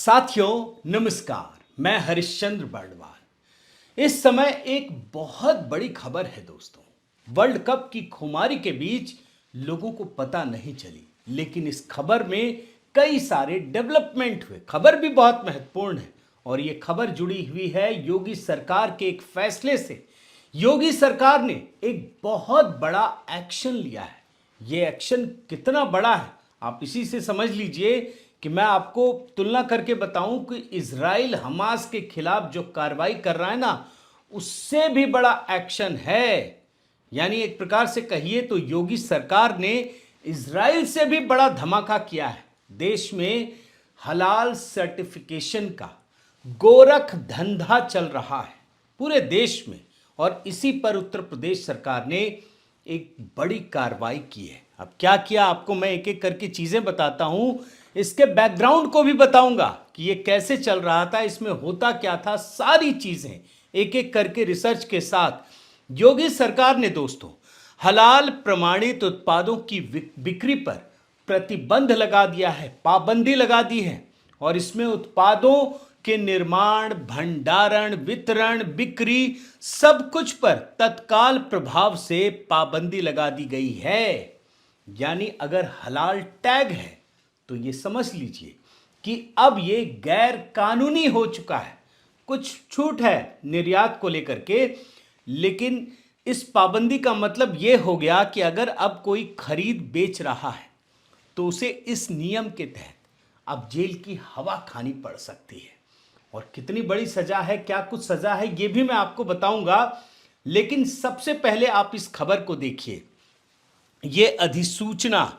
साथियों नमस्कार, मैं हरिश्चंद्र बर्णवाल। इस समय एक बहुत बड़ी खबर है दोस्तों। वर्ल्ड कप की खुमारी के बीच लोगों को पता नहीं चली, लेकिन इस खबर में कई सारे डेवलपमेंट हुए। खबर भी बहुत महत्वपूर्ण है और ये खबर जुड़ी हुई है योगी सरकार के एक फैसले से। योगी सरकार ने एक बहुत बड़ा एक्शन लिया है। ये एक्शन कितना बड़ा है आप इसी से समझ लीजिए कि मैं आपको तुलना करके बताऊं कि इजराइल हमास के खिलाफ जो कार्रवाई कर रहा है ना, उससे भी बड़ा एक्शन है। यानी एक प्रकार से कहिए तो योगी सरकार ने इजराइल से भी बड़ा धमाका किया है। देश में हलाल सर्टिफिकेशन का गोरख धंधा चल रहा है पूरे देश में, और इसी पर उत्तर प्रदेश सरकार ने एक बड़ी कार्रवाई की है। अब क्या किया आपको मैं एक एक करके चीजें बताता हूं, इसके बैकग्राउंड को भी बताऊंगा कि ये कैसे चल रहा था, इसमें होता क्या था। सारी चीजें एक एक करके रिसर्च के साथ योगी सरकार ने दोस्तों हलाल प्रमाणित उत्पादों की बिक्री पर प्रतिबंध लगा दिया है, पाबंदी लगा दी है। और इसमें उत्पादों के निर्माण, भंडारण, वितरण, बिक्री सब कुछ पर तत्काल प्रभाव से पाबंदी लगा दी गई है। यानी अगर हलाल टैग है तो ये समझ लीजिए कि अब ये गैर कानूनी हो चुका है। कुछ छूट है निर्यात को लेकर के, लेकिन इस पाबंदी का मतलब ये हो गया कि अगर अब कोई खरीद बेच रहा है तो उसे इस नियम के तहत अब जेल की हवा खानी पड़ सकती है। और कितनी बड़ी सजा है, क्या कुछ सजा है, ये भी मैं आपको बताऊंगा। लेकिन सबसे पहले आप इस खबर को देखिए। ये अधिसूचना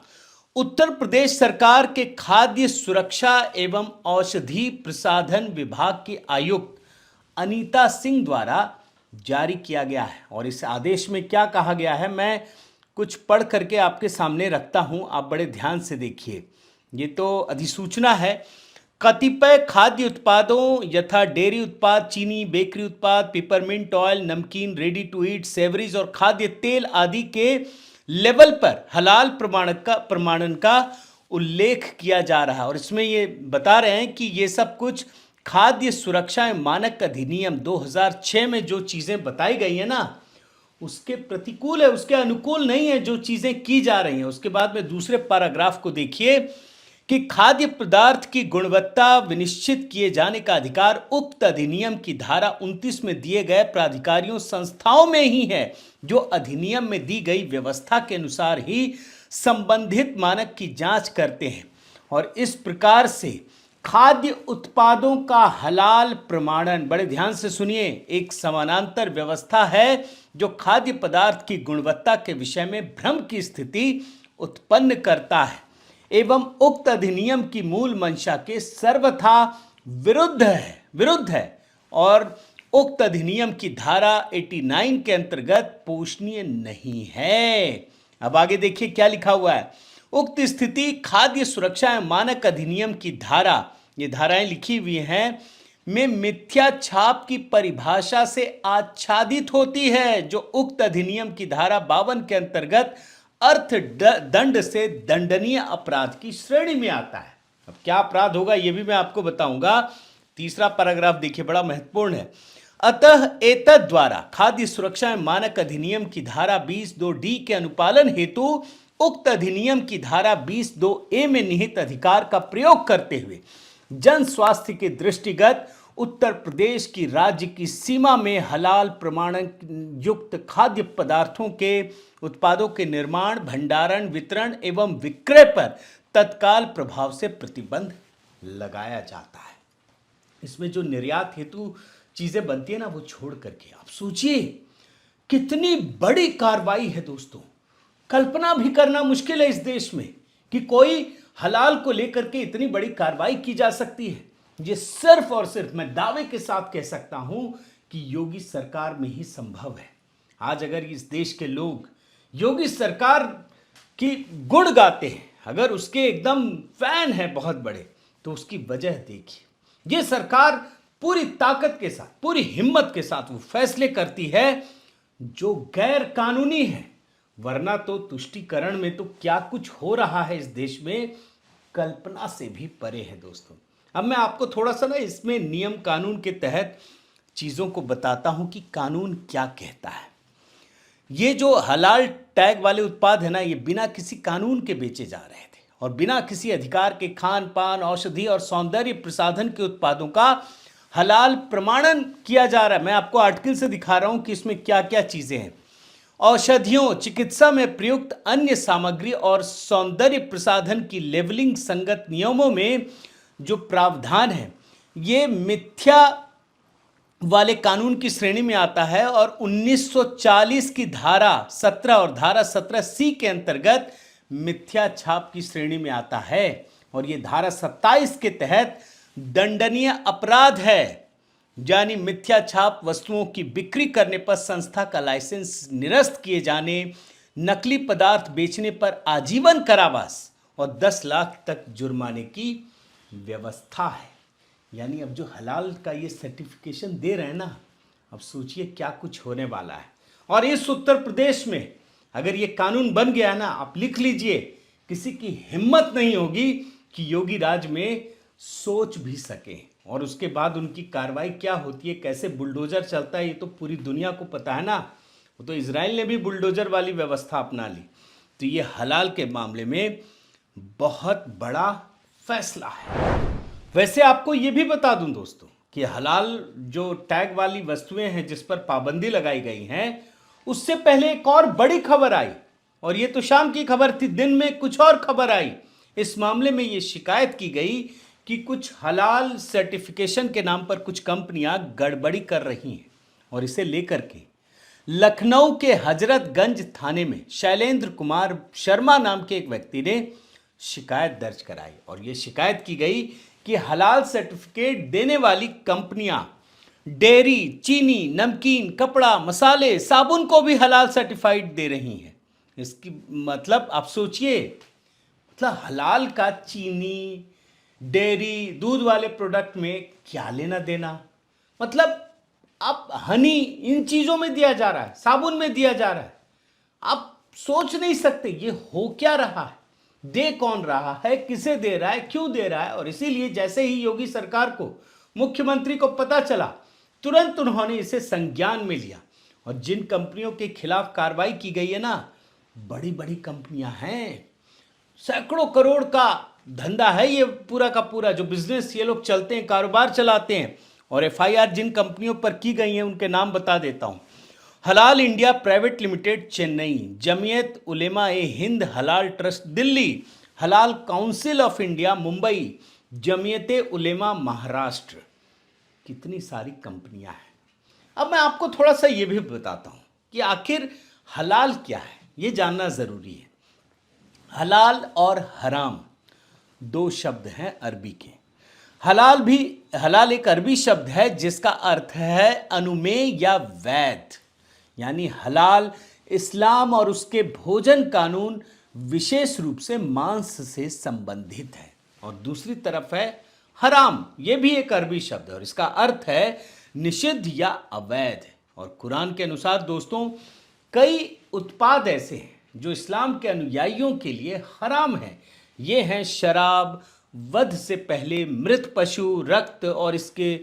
उत्तर प्रदेश सरकार के खाद्य सुरक्षा एवं औषधि प्रसाधन विभाग की आयुक्त अनीता सिंह द्वारा जारी किया गया है। और इस आदेश में क्या कहा गया है मैं कुछ पढ़ करके आपके सामने रखता हूं, आप बड़े ध्यान से देखिए। ये तो अधिसूचना है। कतिपय खाद्य उत्पादों यथा डेयरी उत्पाद, चीनी, बेकरी उत्पाद, पिपरमिंट ऑयल, नमकीन, रेडी टू ईट, सेवरीज और खाद्य तेल आदि के लेवल पर हलाल प्रमाणन का उल्लेख किया जा रहा है। और इसमें ये बता रहे हैं कि ये सब कुछ खाद्य सुरक्षा एवं मानक अधिनियम 2006 में जो चीजें बताई गई है ना, उसके प्रतिकूल है, उसके अनुकूल नहीं है जो चीजें की जा रही हैं। उसके बाद में दूसरे पैराग्राफ को देखिए कि खाद्य पदार्थ की गुणवत्ता विनिश्चित किए जाने का अधिकार उक्त अधिनियम की धारा 29 में दिए गए प्राधिकारियों संस्थाओं में ही है, जो अधिनियम में दी गई व्यवस्था के अनुसार ही संबंधित मानक की जांच करते हैं। और इस प्रकार से खाद्य उत्पादों का हलाल प्रमाणन, बड़े ध्यान से सुनिए, एक समानांतर व्यवस्था है जो खाद्य पदार्थ की गुणवत्ता के विषय में भ्रम की स्थिति उत्पन्न करता है एवं उक्त अधिनियम की मूल मंशा के सर्वथा विरुद्ध है और उक्त अधिनियम की धारा 89 के अंतर्गत पोषणीय नहीं है। अब आगे देखिए क्या लिखा हुआ है। उक्त स्थिति खाद्य सुरक्षा एवं मानक अधिनियम की धारा, ये धाराएं लिखी हुई हैं, में मिथ्या छाप की परिभाषा से आच्छादित होती है, जो उक्त अधिनियम की धारा 52 के अंतर्गत अर्थ दंड से दंडनीय अपराध की श्रेणी में आता है। अब क्या अपराध होगा ये भी मैं आपको बताऊंगा। तीसरा पैराग्राफ देखिए, बड़ा महत्वपूर्ण है। अतः एतद द्वारा खाद्य सुरक्षा एवं मानक अधिनियम की धारा 22(2)D के अनुपालन हेतु उक्त अधिनियम की धारा 22(2)A में निहित अधिकार का प्रयोग करते हुए जन स्वास्थ्य के दृष्टिगत उत्तर प्रदेश की राज्य की सीमा में हलाल प्रमाणन युक्त खाद्य पदार्थों के उत्पादों के निर्माण, भंडारण, वितरण एवं विक्रय पर तत्काल प्रभाव से प्रतिबंध लगाया जाता है। इसमें जो निर्यात हेतु चीजें बनती है ना, वो छोड़ करके आप सोचिए कितनी बड़ी कार्रवाई है दोस्तों। कल्पना भी करना मुश्किल है इस देश में कि कोई हलाल को लेकर के इतनी बड़ी कार्रवाई की जा सकती है। ये सिर्फ और सिर्फ मैं दावे के साथ कह सकता हूं कि योगी सरकार में ही संभव है। आज अगर इस देश के लोग योगी सरकार की गुण गाते हैं, अगर उसके एकदम फैन है बहुत बड़े, तो उसकी वजह देखिए। ये सरकार पूरी ताकत के साथ, पूरी हिम्मत के साथ वो फैसले करती है जो गैर कानूनी है। वरना तो तुष्टीकरण में तो क्या कुछ हो रहा है इस देश में, कल्पना से भी परे है दोस्तों। अब मैं आपको थोड़ा सा ना इसमें नियम कानून के तहत चीज़ों को बताता हूं कि कानून क्या कहता है। ये जो हलाल टैग वाले उत्पाद है ना, ये बिना किसी कानून के बेचे जा रहे थे और बिना किसी अधिकार के खान पान, औषधि और सौंदर्य प्रसाधन के उत्पादों का हलाल प्रमाणन किया जा रहा है। मैं आपको आर्टिकल से दिखा रहा हूं कि इसमें क्या क्या चीजें हैं। औषधियों, चिकित्सा में प्रयुक्त अन्य सामग्री और सौंदर्य प्रसाधन की लेबलिंग संगत नियमों में जो प्रावधान है, ये मिथ्या वाले कानून की श्रेणी में आता है और 1940 की धारा 17 और धारा 17C के अंतर्गत मिथ्या छाप की श्रेणी में आता है और ये धारा 27 के तहत दंडनीय अपराध है। यानी मिथ्या छाप वस्तुओं की बिक्री करने पर संस्था का लाइसेंस निरस्त किए जाने, नकली पदार्थ बेचने पर आजीवन कारावास और 10 लाख तक जुर्माने की व्यवस्था है। यानी अब जो हलाल का ये सर्टिफिकेशन दे रहे हैं ना, अब सोचिए क्या कुछ होने वाला है। और इस उत्तर प्रदेश में अगर ये कानून बन गया ना, आप लिख लीजिए, किसी की हिम्मत नहीं होगी कि योगी राज में सोच भी सके। और उसके बाद उनकी कार्रवाई क्या होती है, कैसे बुलडोजर चलता है, ये तो पूरी दुनिया को पता है ना। वो तो इजराइल ने भी बुलडोजर वाली व्यवस्था अपना ली। तो ये हलाल के मामले में बहुत बड़ा फैसला है। वैसे आपको ये भी बता दूं दोस्तों कि हलाल जो टैग वाली वस्तुएं हैं जिस पर पाबंदी लगाई गई हैं, उससे पहले एक और बड़ी खबर आई और ये तो शाम की खबर थी। दिन में कुछ और खबर आई। इस मामले में ये शिकायत की गई कि कुछ हलाल सर्टिफिकेशन के नाम पर कुछ कंपनियां गड़बड़ी कर रही हैं और इसे लेकर के लखनऊ के हजरतगंज थाने में शैलेंद्र कुमार शर्मा नाम के एक व्यक्ति ने शिकायत दर्ज कराई और ये शिकायत की गई कि हलाल सर्टिफिकेट देने वाली कंपनियां डेयरी, चीनी, नमकीन, कपड़ा, मसाले, साबुन को भी हलाल सर्टिफाइड दे रही हैं। इसकी मतलब आप सोचिए, मतलब हलाल का चीनी, डेयरी, दूध वाले प्रोडक्ट में क्या लेना देना। मतलब आप हनी इन चीजों में दिया जा रहा है, साबुन में दिया जा रहा है। आप सोच नहीं सकते ये हो क्या रहा है, दे कौन रहा है, किसे दे रहा है, क्यों दे रहा है। और इसीलिए जैसे ही योगी सरकार को, मुख्यमंत्री को पता चला, तुरंत उन्होंने इसे संज्ञान में लिया और जिन कंपनियों के खिलाफ कार्रवाई की गई है ना, बड़ी बड़ी कंपनियां हैं, सैकड़ों करोड़ का धंधा है ये पूरा का पूरा, जो बिजनेस ये लोग चलते हैं, कारोबार चलाते हैं। और एफआईआर जिन कंपनियों पर की गई है उनके नाम बता देता हूं। Halal India private limited Chennai, Jamiat Ulema e Hind Halal trust Delhi, Halal council of India Mumbai, Jamiat Ulema Maharashtra. कितनी सारी कंपनियां हैं। अब मैं आपको थोड़ा सा ये भी बताता हूं कि आखिर हलाल क्या है, ये जानना जरूरी है। हलाल और हराम दो शब्द हैं अरबी के। हलाल एक अरबी शब्द है जिसका अर्थ है अनुमेय या वैध। यानी हलाल इस्लाम और उसके भोजन कानून विशेष रूप से मांस से संबंधित है। और दूसरी तरफ है हराम, ये भी एक अरबी शब्द है और इसका अर्थ है निषिद्ध या अवैध। और कुरान के अनुसार दोस्तों, कई उत्पाद ऐसे हैं जो इस्लाम के अनुयायियों के लिए हराम हैं। ये हैं शराब, वध से पहले मृत पशु, रक्त और इसके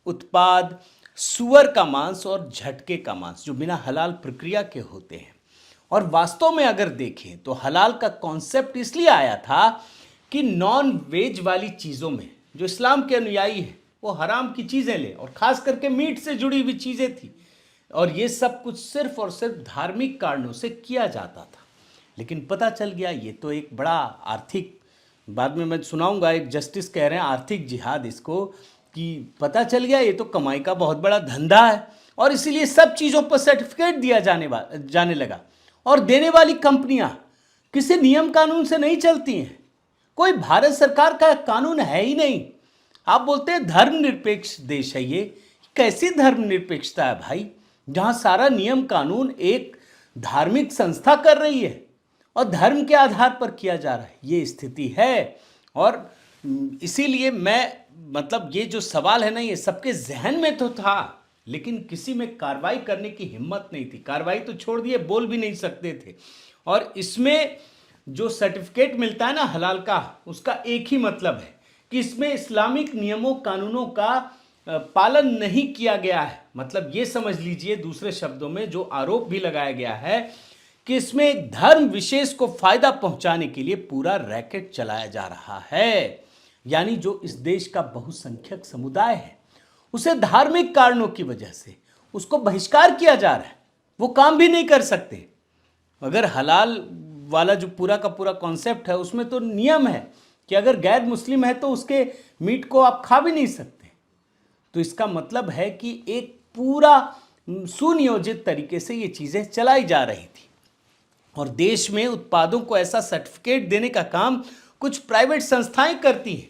उत्पाद, सुअर का मांस और झटके का मांस, जो बिना हलाल प्रक्रिया के होते हैं। और वास्तव में अगर देखें तो हलाल का कॉन्सेप्ट इसलिए आया था कि नॉन वेज वाली चीज़ों में जो इस्लाम के अनुयायी हैं वो हराम की चीज़ें लें, और ख़ास करके मीट से जुड़ी हुई चीज़ें थी। और ये सब कुछ सिर्फ और सिर्फ धार्मिक कारणों से किया जाता था। लेकिन पता चल गया ये तो एक बड़ा आर्थिक, बाद में मैं सुनाऊंगा, एक जस्टिस कह रहे हैं आर्थिक जिहाद इसको, कि पता चल गया ये तो कमाई का बहुत बड़ा धंधा है और इसीलिए सब चीज़ों पर सर्टिफिकेट दिया जाने लगा। और देने वाली कंपनियां किसी नियम कानून से नहीं चलती हैं। कोई भारत सरकार का कानून है ही नहीं। आप बोलते हैं धर्मनिरपेक्ष देश है ये, कैसी धर्मनिरपेक्षता है भाई, जहां सारा नियम कानून एक धार्मिक संस्था कर रही है और धर्म के आधार पर किया जा रहा है। ये स्थिति है। और इसीलिए मतलब ये जो सवाल है ना, ये सबके जहन में तो था, लेकिन किसी में कार्रवाई करने की हिम्मत नहीं थी। कार्रवाई तो छोड़ दिए, बोल भी नहीं सकते थे। और इसमें जो सर्टिफिकेट मिलता है ना हलाल का, उसका एक ही मतलब है कि इसमें इस्लामिक नियमों कानूनों का पालन नहीं किया गया है। मतलब ये समझ लीजिए दूसरे शब्दों में जो आरोप भी लगाया गया है कि इसमें एक धर्म विशेष को फायदा पहुंचाने के लिए पूरा रैकेट चलाया जा रहा है। यानी जो इस देश का बहुसंख्यक समुदाय है उसे धार्मिक कारणों की वजह से उसको बहिष्कार किया जा रहा है, वो काम भी नहीं कर सकते। अगर हलाल वाला जो पूरा का पूरा कॉन्सेप्ट है उसमें तो नियम है कि अगर गैर मुस्लिम है तो उसके मीट को आप खा भी नहीं सकते। तो इसका मतलब है कि एक पूरा सुनियोजित तरीके से ये चीजें चलाई जा रही थी और देश में उत्पादों को ऐसा सर्टिफिकेट देने का काम कुछ प्राइवेट संस्थाएं करती हैं,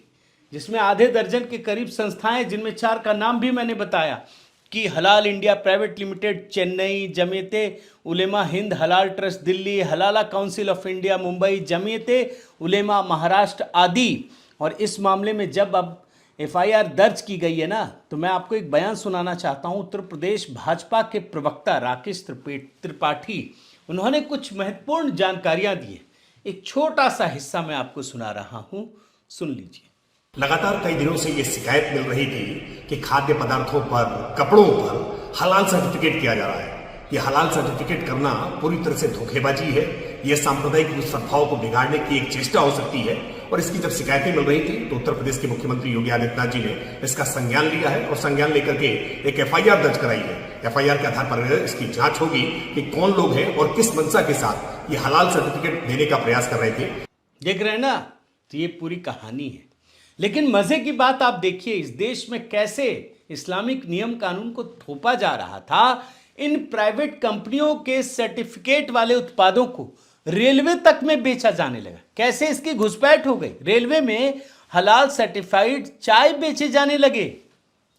जिसमें आधे दर्जन के करीब संस्थाएं, जिनमें 4 का नाम भी मैंने बताया कि Halal India private limited Chennai, Jamiat Ulema Hind Halal trust Delhi, Halala council of India Mumbai, Jamiat Ulema Maharashtra आदि। और इस मामले में जब अब एफआईआर दर्ज की गई है ना, तो मैं आपको एक बयान सुनाना चाहता हूं। उत्तर प्रदेश भाजपा के प्रवक्ता राकेश त्रिपाठी, उन्होंने कुछ महत्वपूर्ण जानकारियां दी है। एक छोटा सा हिस्सा मैं आपको सुना रहा हूं, सुन लीजिए। लगातार कई दिनों से ये शिकायत मिल रही थी कि खाद्य पदार्थों पर, कपड़ों पर हलाल सर्टिफिकेट किया जा रहा है। ये हलाल सर्टिफिकेट करना पूरी तरह से धोखेबाजी है। ये सांप्रदायिक सद्भाव को बिगाड़ने की एक चेष्टा हो सकती है। और इसकी जब शिकायतें मिल रही थी तो उत्तर प्रदेश के मुख्यमंत्री योगी आदित्यनाथ जी ने इसका संज्ञान लिया है और संज्ञान लेकर के एक एफआईआर दर्ज कराई है। एफआईआर के आधार पर इसकी जांच होगी कि कौन लोग हैं और किस मंशा के साथ ये हलाल सर्टिफिकेट देने का प्रयास कर रहे थे। देख रहे हैं ना, तो ये पूरी कहानी है। लेकिन मजे की बात आप देखिए, इस देश में कैसे इस्लामिक नियम कानून को थोपा जा रहा था। इन प्राइवेट कंपनियों के सर्टिफिकेट वाले उत्पादों को रेलवे तक में बेचा जाने लगा। कैसे इसकी घुसपैठ हो गई, रेलवे में हलाल सर्टिफाइड चाय बेचे जाने लगे।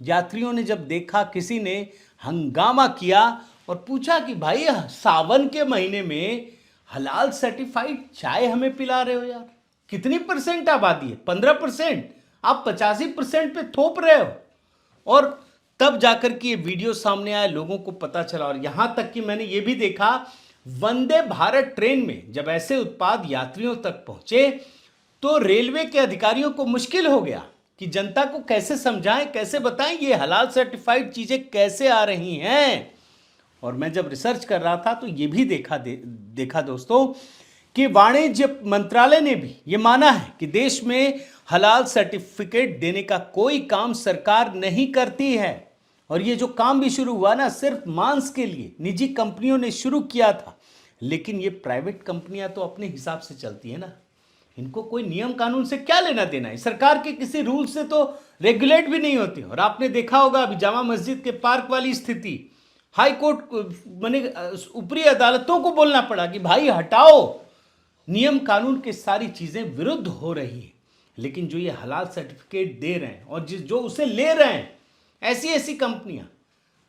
यात्रियों ने जब देखा, किसी ने हंगामा किया और पूछा कि भाई सावन के महीने में हलाल सर्टिफाइड चाय हमें पिला रहे हो यार, कितनी परसेंट आबादी है? 15%। आप 85% पे थोप रहे हो। और तब जाकर के ये वीडियो सामने आया, लोगों को पता चला। और यहां तक कि मैंने ये भी देखा, वंदे भारत ट्रेन में जब ऐसे उत्पाद यात्रियों तक पहुंचे तो रेलवे के अधिकारियों को मुश्किल हो गया कि जनता को कैसे समझाएं, कैसे बताएं ये हलाल सर्टिफाइड चीजें कैसे आ रही हैं। और मैं जब रिसर्च कर रहा था तो ये भी देखा दोस्तों कि वाणिज्य मंत्रालय ने भी ये माना है कि देश में हलाल सर्टिफिकेट देने का कोई काम सरकार नहीं करती है। और ये जो काम भी शुरू हुआ ना, सिर्फ मांस के लिए निजी कंपनियों ने शुरू किया था। लेकिन ये प्राइवेट कंपनियां तो अपने हिसाब से चलती है ना, इनको कोई नियम कानून से क्या लेना देना है, सरकार के किसी रूल से तो रेगुलेट भी नहीं होती। और आपने देखा होगा अभी जामा मस्जिद के पार्क वाली स्थिति, हाई कोर्ट माने ऊपरी अदालतों को बोलना पड़ा कि भाई हटाओ, नियम कानून की सारी चीजें विरुद्ध हो रही है। लेकिन जो ये हलाल सर्टिफिकेट दे रहे हैं और जो उसे ले रहे हैं, ऐसी ऐसी कंपनियां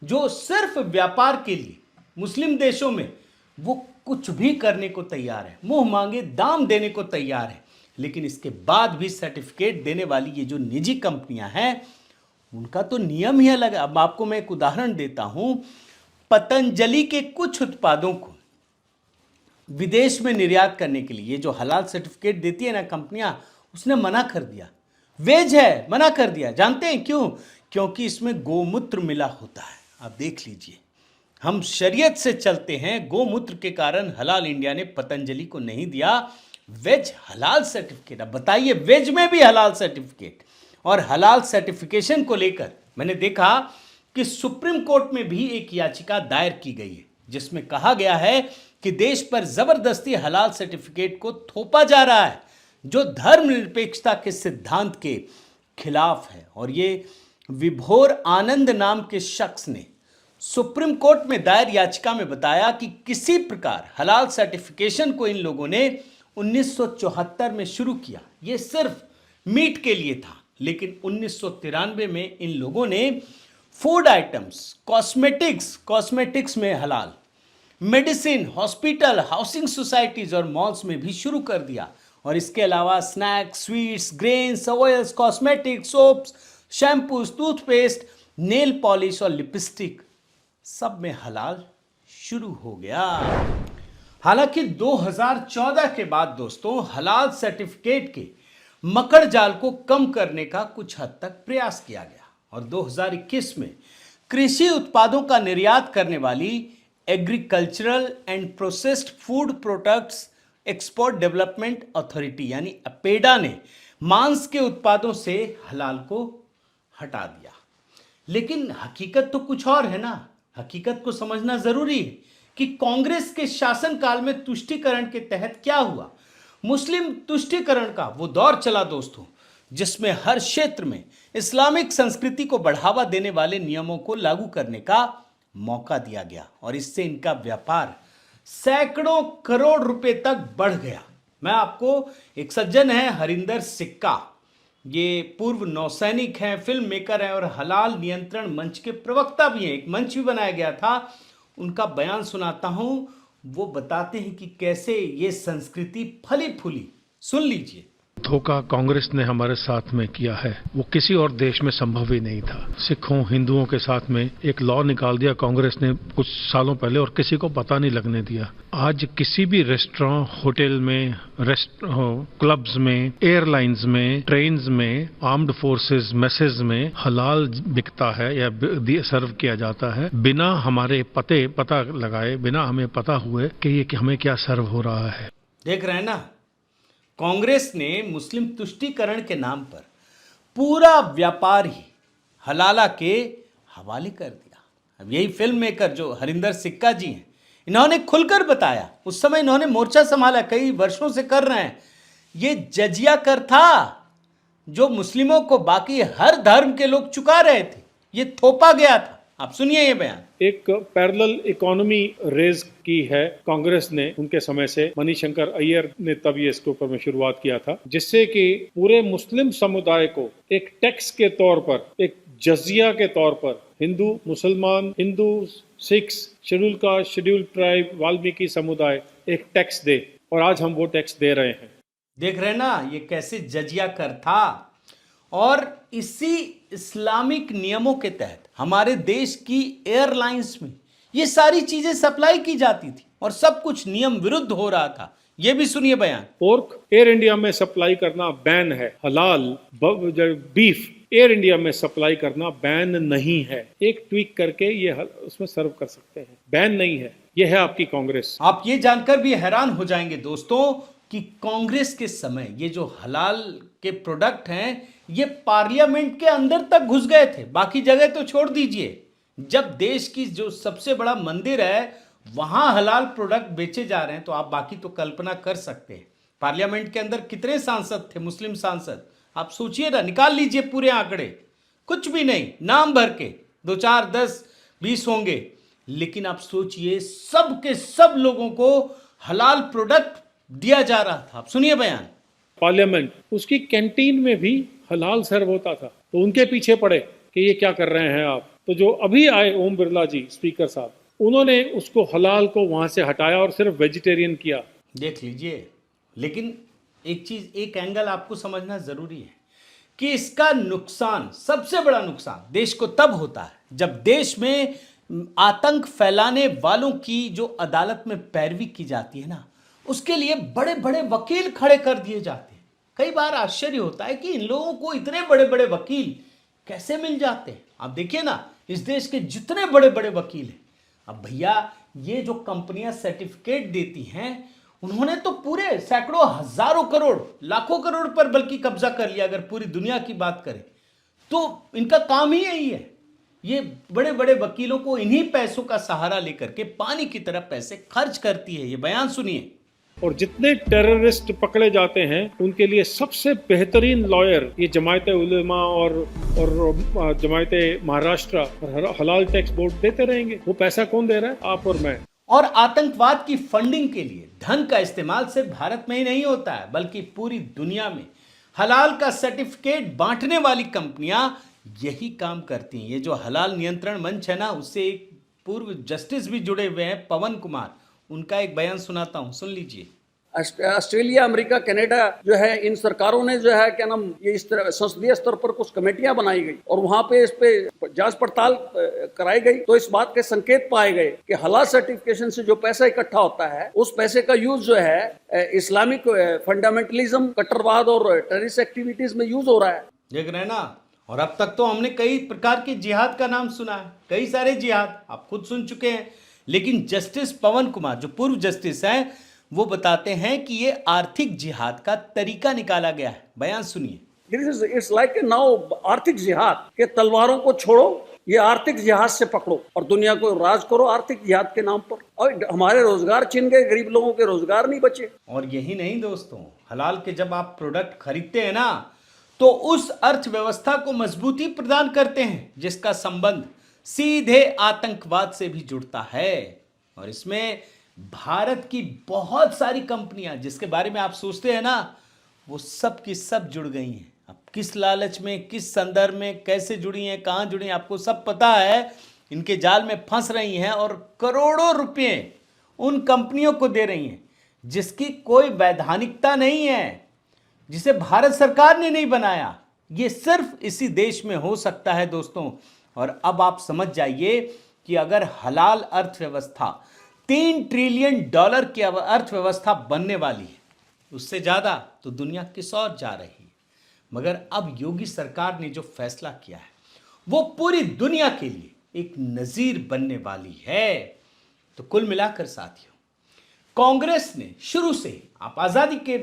जो सिर्फ व्यापार के लिए मुस्लिम देशों में वो कुछ भी करने को तैयार है, मुंह मांगे दाम देने को तैयार है। लेकिन इसके बाद भी सर्टिफिकेट देने वाली ये जो निजी कंपनियां हैं, उनका तो नियम ही अलग है। अब आपको मैं एक उदाहरण देता हूं। पतंजलि के कुछ उत्पादों को विदेश में निर्यात करने के लिए ये जो हलाल सर्टिफिकेट देती है ना कंपनियां, उसने मना कर दिया। वेज है, मना कर दिया। जानते हैं क्यों? क्योंकि इसमें गोमूत्र मिला होता है। आप देख लीजिए, हम शरीयत से चलते हैं, गोमूत्र के कारण हलाल इंडिया ने पतंजलि को नहीं दिया वेज हलाल सर्टिफिकेट। अब बताइए, वेज में भी हलाल सर्टिफिकेट। और हलाल सर्टिफिकेशन को लेकर मैंने देखा कि सुप्रीम कोर्ट में भी एक याचिका दायर की गई है, जिसमें कहा गया है कि देश पर जबरदस्ती हलाल सर्टिफिकेट को थोपा जा रहा है, जो धर्मनिरपेक्षता के सिद्धांत के खिलाफ है। और ये विभोर आनंद नाम के शख्स ने सुप्रीम कोर्ट में दायर याचिका में बताया कि किसी प्रकार हलाल सर्टिफिकेशन को इन लोगों ने 1974 में शुरू किया, ये सिर्फ मीट के लिए था। लेकिन 1993 में इन लोगों ने फूड आइटम्स, कॉस्मेटिक्स में हलाल, मेडिसिन, हॉस्पिटल, हाउसिंग सोसाइटीज और मॉल्स में भी शुरू कर दिया। और इसके अलावा snacks, sweets, grains, oils, cosmetics, soaps, shampoos, toothpaste, nail polish और लिपस्टिक, सब में हलाल शुरू हो गया। हालांकि 2014 के बाद दोस्तों हलाल सर्टिफिकेट के मकड़ जाल को कम करने का कुछ हद तक प्रयास किया गया और 2021 में कृषि उत्पादों का निर्यात करने वाली agricultural and processed food products export development authority यानी अपेडा ने मांस के उत्पादों से हलाल को हटा दिया। लेकिन हकीकत तो कुछ और है ना। हकीकत को समझना जरूरी है कि कांग्रेस के शासनकाल में तुष्टीकरण के तहत क्या हुआ। मुस्लिम तुष्टीकरण का वो दौर चला दोस्तों, जिसमें हर क्षेत्र में इस्लामिक संस्कृति को बढ़ावा देने वाले नियमों को लागू करने का मौका दिया गया और इससे इनका व्यापार सैकड़ों करोड़ रुपए तक बढ़ गया। मैं आपको, एक सज्जन है हरिंदर सिक्का, ये पूर्व नौसैनिक हैं, फिल्म मेकर हैं और हलाल नियंत्रण मंच के प्रवक्ता भी हैं। एक मंच भी बनाया गया था, उनका बयान सुनाता हूं। वो बताते हैं कि कैसे ये संस्कृति फली फूली। सुन लीजिए। धोखा कांग्रेस ने हमारे साथ में किया है वो किसी और देश में संभव ही नहीं था। सिखों हिंदुओं के साथ में एक लॉ निकाल दिया कांग्रेस ने कुछ सालों पहले और किसी को पता नहीं लगने दिया। आज किसी भी रेस्टोरेंट, होटल में, क्लब्स में, एयरलाइंस में, ट्रेन्स में, आर्म्ड फोर्सेस मैसेज में हलाल बिकता है या सर्व किया जाता है बिना हमारे पता लगाए, बिना हमें पता हुए कि ये हमें क्या सर्व हो रहा है। देख रहे हैं ना, कांग्रेस ने मुस्लिम तुष्टीकरण के नाम पर पूरा व्यापार ही हलाला के हवाले कर दिया। अब यही फिल्म मेकर जो हरिंदर सिक्का जी हैं, इन्होंने खुलकर बताया, उस समय इन्होंने मोर्चा संभाला, कई वर्षों से कर रहे हैं। ये जजिया कर था जो मुस्लिमों को बाकी हर धर्म के लोग चुका रहे थे, ये थोपा गया था। आप सुनिए ये बयान। एक पैरेलल इकोनॉमी रेज की है कांग्रेस ने उनके समय से। मणिशंकर अय्यर ने तब ये इसके ऊपर में शुरुआत किया था, जिससे कि पूरे मुस्लिम समुदाय को एक टैक्स के तौर पर, एक जजिया के तौर पर हिंदू, मुसलमान, Hindu, Sikhs, schedule caste, schedule tribe, Valmiki समुदाय एक टैक्स दे, और आज हम वो टैक्स दे रहे हैं। देख रहे ना ये कैसे जजिया कर था। और इसी इस्लामिक नियमों के तहत हमारे देश की एयरलाइंस में ये सारी चीजें सप्लाई की जाती थी और सब कुछ नियम विरुद्ध हो रहा था। ये भी सुनिए बयान। पोर्क एयर इंडिया में सप्लाई करना बैन है, हलाल बीफ एयर इंडिया में सप्लाई करना बैन नहीं है। एक ट्वीक करके ये उसमें सर्व कर सकते हैं, बैन नहीं है। ये है आपकी कांग्रेस। आप ये जानकर भी हैरान हो जाएंगे दोस्तों कि कांग्रेस के समय ये जो हलाल के प्रोडक्ट हैं ये पार्लियामेंट के अंदर तक घुस गए थे, बाकी जगह तो छोड़ दीजिए। जब देश की जो सबसे बड़ा मंदिर है वहां हलाल प्रोडक्ट बेचे जा रहे हैं तो आप बाकी तो कल्पना कर सकते हैं पार्लियामेंट के अंदर कितने सांसद थे, मुस्लिम सांसद। आप सोचिए ना, निकाल लीजिए पूरे आंकड़े, कुछ भी नहीं, नाम भर के 2, 4, 10, 20 होंगे। लेकिन आप सोचिए सब के सब लोगों को हलाल प्रोडक्ट दिया जा रहा था। आप सुनिए बयान। पार्लियामेंट उसकी कैंटीन में भी हलाल सर्व होता था, तो उनके पीछे पड़े कि ये क्या कर रहे हैं आप। तो जो अभी आए ओम बिरला जी स्पीकर साहब, उन्होंने उसको हलाल को वहां से हटाया और सिर्फ वेजिटेरियन किया। देख लीजिए। लेकिन एक चीज, एक एंगल आपको समझना जरूरी है कि इसका नुकसान, सबसे बड़ा नुकसान देश को तब होता है जब देश में आतंक फैलाने वालों की जो अदालत में पैरवी की जाती है ना, उसके लिए बड़े बड़े वकील खड़े कर दिए जाते हैं। कई बार आश्चर्य होता है कि इन लोगों को इतने बड़े बड़े वकील कैसे मिल जाते हैं। आप देखिए ना, इस देश के जितने बड़े बड़े वकील हैं, अब भैया ये जो कंपनियां सर्टिफिकेट देती हैं, उन्होंने तो पूरे सैकड़ों, हजारों करोड़, लाखों करोड़ पर बल्कि कब्जा कर लिया। अगर पूरी दुनिया की बात करें तो इनका काम ही यही है। ये बड़े बड़े वकीलों को इन्हीं पैसों का सहारा लेकर के पानी की तरह पैसे खर्च करती है। ये बयान सुनिए। और जितने टेररिस्ट पकड़े जाते हैं उनके लिए सबसे बेहतरीन लॉयर ये जमायत उलेमा और जमायत महाराष्ट्र और हलाल टैक्स बोर्ड देते रहेंगे। वो पैसा कौन दे रहा है? आप और मैं। और आतंकवाद की फंडिंग के लिए धन का इस्तेमाल सिर्फ भारत में ही नहीं होता है, बल्कि पूरी दुनिया में हलाल का सर्टिफिकेट बांटने वाली कंपनियां यही काम करती हैं। ये जो हलाल नियंत्रण मंच है ना, उससे एक पूर्व जस्टिस भी जुड़े हुए हैं, पवन कुमार। उनका एक बयान सुनाता हूं, सुन लीजिए। ऑस्ट्रेलिया, अमेरिका, कनाडा जो है, इन सरकारों ने जो है क्या नाम, ये इस तरह संसदीय स्तर पर कुछ कमेटियां बनाई गई और वहां पे इस पे जांच पड़ताल कराई गई, तो इस बात के संकेत पाए गए कि हलाल सर्टिफिकेशन से जो पैसा इकट्ठा होता है उस पैसे का यूज जो है इस्लामिक फंडामेंटलिज्म, कट्टरवाद और टेररिस्ट एक्टिविटीज में यूज हो रहा है। देख रहे हैं ना। और अब तक तो हमने कई प्रकार के जिहाद का नाम सुना है, कई सारे जिहाद आप खुद सुन चुके हैं, लेकिन जस्टिस पवन कुमार जो पूर्व जस्टिस हैं वो बताते हैं कि ये आर्थिक जिहाद का तरीका निकाला गया है। बयान सुनिए। इट्स लाइक नाउ आर्थिक जिहाद के तलवारों को छोड़ो, ये आर्थिक जिहाद से पकड़ो और दुनिया को राज करो आर्थिक जिहाद के नाम पर। और हमारे रोजगार छिन गए, गरीब लोगों के रोजगार नहीं बचे। और यही नहीं दोस्तों, हलाल के जब आप प्रोडक्ट खरीदते हैं ना तो उस अर्थव्यवस्था को मजबूती प्रदान करते हैं जिसका संबंध सीधे आतंकवाद से भी जुड़ता है। और इसमें भारत की बहुत सारी कंपनियां जिसके बारे में आप सोचते हैं ना, वो सब की सब जुड़ गई हैं। अब किस लालच में, किस संदर्भ में, कैसे जुड़ी हैं, कहाँ जुड़ी हैं, आपको सब पता है। इनके जाल में फंस रही हैं और करोड़ों रुपए उन कंपनियों को दे रही हैं जिसकी कोई वैधानिकता नहीं है, जिसे भारत सरकार ने नहीं बनाया। ये सिर्फ इसी देश में हो सकता है दोस्तों। और अब आप समझ जाइए कि अगर हलाल अर्थव्यवस्था $3 ट्रिलियन की अर्थव्यवस्था बनने वाली है, उससे ज़्यादा तो दुनिया किस ओर जा रही है। मगर अब योगी सरकार ने जो फैसला किया है वो पूरी दुनिया के लिए एक नज़ीर बनने वाली है। तो कुल मिलाकर साथियों, कांग्रेस ने शुरू से ही, आप आज़ादी के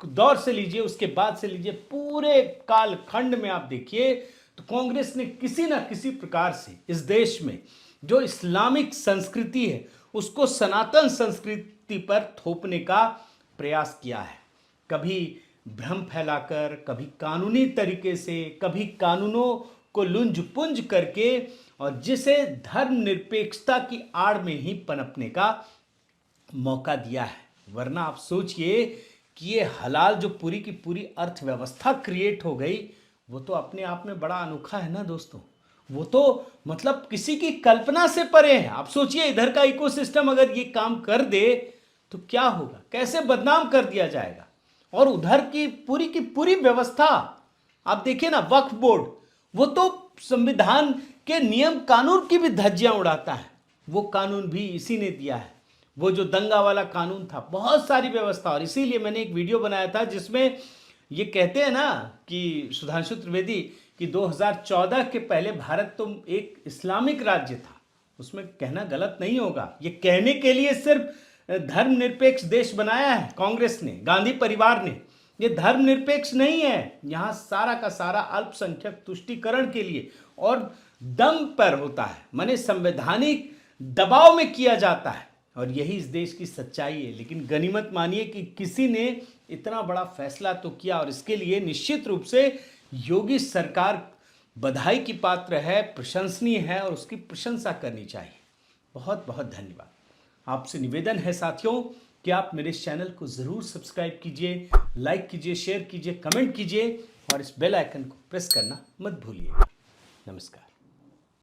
दौर से लीजिए, उसके बाद से लीजिए, पूरे कालखंड में आप देखिए तो कांग्रेस ने किसी ना किसी प्रकार से इस देश में जो इस्लामिक संस्कृति है उसको सनातन संस्कृति पर थोपने का प्रयास किया है। कभी भ्रम फैलाकर, कभी कानूनी तरीके से, कभी कानूनों को लुंज पुंज करके, और जिसे धर्मनिरपेक्षता की आड़ में ही पनपने का मौका दिया है। वरना आप सोचिए कि ये हलाल जो पूरी की पूरी अर्थव्यवस्था क्रिएट हो गई, वो तो अपने आप में बड़ा अनोखा है ना दोस्तों। वो तो मतलब किसी की कल्पना से परे है। आप सोचिए इधर का इकोसिस्टम अगर ये काम कर दे तो क्या होगा, कैसे बदनाम कर दिया जाएगा। और उधर की पूरी व्यवस्था आप देखिए ना, वक्फ बोर्ड, वो तो संविधान के नियम कानून की भी धज्जियां उड़ाता है। वो कानून भी इसी ने दिया है, वो जो दंगा वाला कानून था, बहुत सारी व्यवस्था। और इसीलिए मैंने एक वीडियो बनाया था जिसमें ये कहते हैं ना कि सुधांशु त्रिवेदी कि 2014 के पहले भारत तो एक इस्लामिक राज्य था। उसमें कहना गलत नहीं होगा। ये कहने के लिए सिर्फ धर्मनिरपेक्ष देश बनाया है कांग्रेस ने, गांधी परिवार ने। ये धर्मनिरपेक्ष नहीं है। यहाँ सारा का सारा अल्पसंख्यक तुष्टीकरण के लिए और दम पर होता है, माने संवैधानिक दबाव में किया जाता है। और यही इस देश की सच्चाई है। लेकिन गनीमत मानिए कि किसी ने इतना बड़ा फैसला तो किया, और इसके लिए निश्चित रूप से योगी सरकार बधाई की पात्र है, प्रशंसनीय है, और उसकी प्रशंसा करनी चाहिए। बहुत बहुत धन्यवाद। आपसे निवेदन है साथियों कि आप मेरे इस चैनल को ज़रूर सब्सक्राइब कीजिए, लाइक कीजिए, शेयर कीजिए, कमेंट कीजिए, और इस बेल आइकन को प्रेस करना मत भूलिए। नमस्कार।